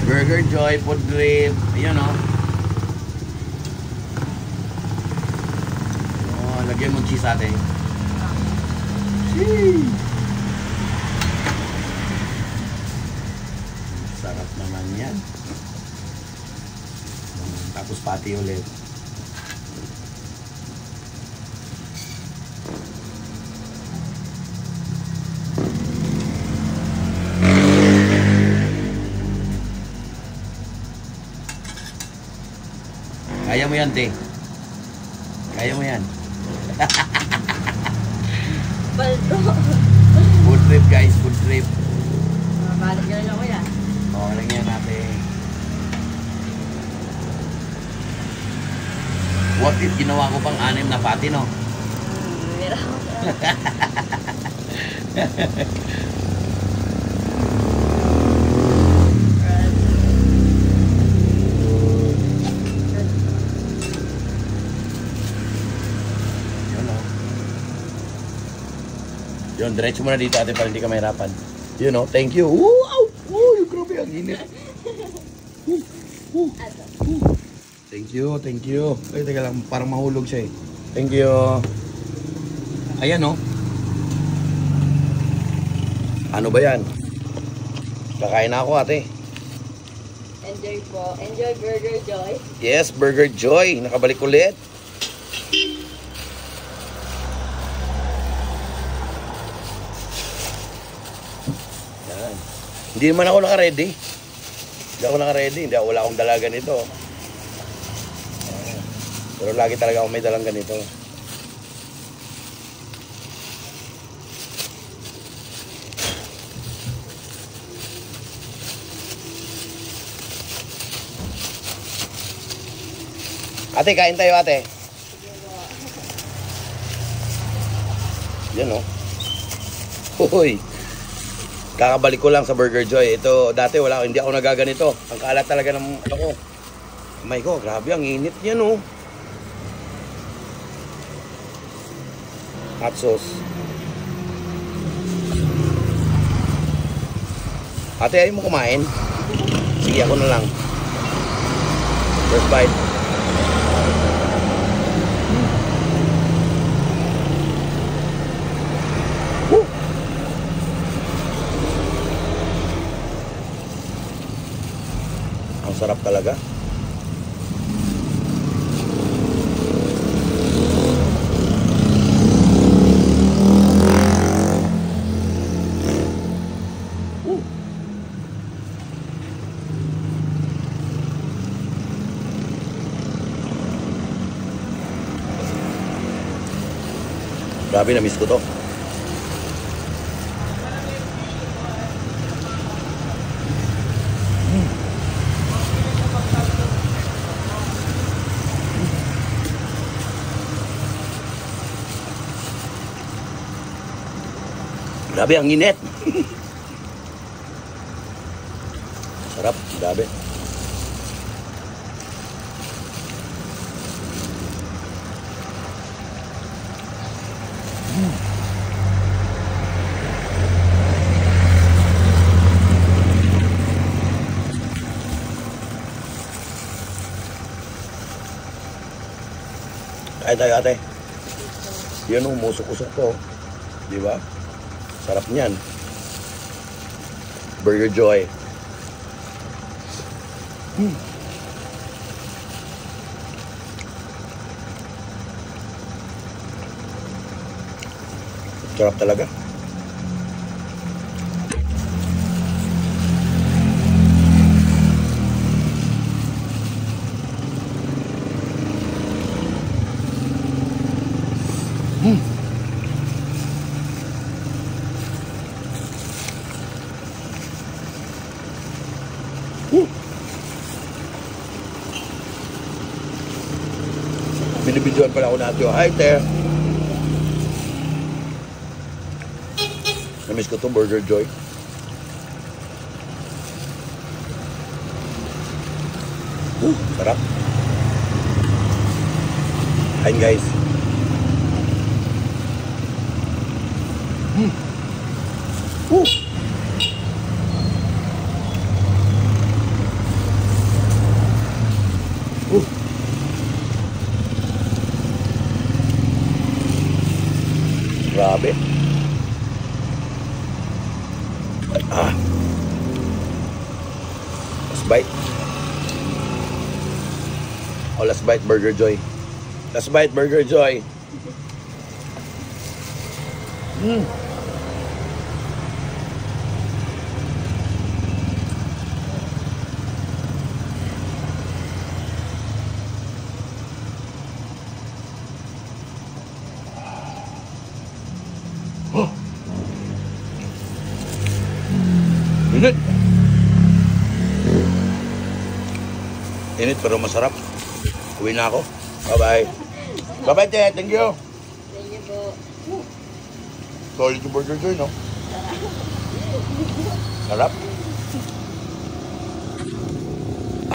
Burger Joy, Food Grip. Ayan o. Oh, lagyan mo cheese ate. Sarap naman yan. Tapos pati ulit. Kaya mo yan, te. Kaya mo yan. Baldo. Food trip, guys. Food trip. Balik ka lang ako yan. Okay lang yan natin. What if ginawa ko pang 6 na pati, no? Meron ako. Yun, diretso muna dito ate para hindi ka mahirapan. Yun o, thank you. Wow! Wow, grabe ang init. Thank you, thank you. Ay, teka lang, parang mahulog siya eh. Thank you. Ayan o. Ano ba yan? Kakain na ako ate. Enjoy po. Enjoy Burger Joy. Yes, Burger Joy. Nakabalik ulit. Yan. Hindi naman ako naka-ready. Wala akong dalaga nito. Pero lagi talaga ako may dalang ganito. Ate, kain tayo ate. Yan o. Hoy. Kakabalik ko lang sa Burger Joy. Ito, dati hindi ako nagaganito. Ang kalat talaga ng ano ko. Kamay ko, grabe, ang init niya no. Hot sauce. Ate, ayaw mo kumain? Sige, ako na lang. First bite. Ang sarap talaga. Grabe, na-miss ko to. Grabe, ang init. Sarap, grabe. Kain tayo ate. Yan o, musok-usok to. Di ba? Sarap niyan. Burger Joy. Sarap talaga. Binibidyoan pala ako natin. Hi, te. Namiss ko itong Burger Joy. Sarap. Kain, guys. Grabe. Ah. Last bite. Oh, last bite, Burger Joy. Last bite, Burger Joy. Init. Init pero masarap. Uwi na ako. Bye-bye. Bye-bye, Ted. Thank you. Thank you po. Solid yung Burger Joy, no? Sarap.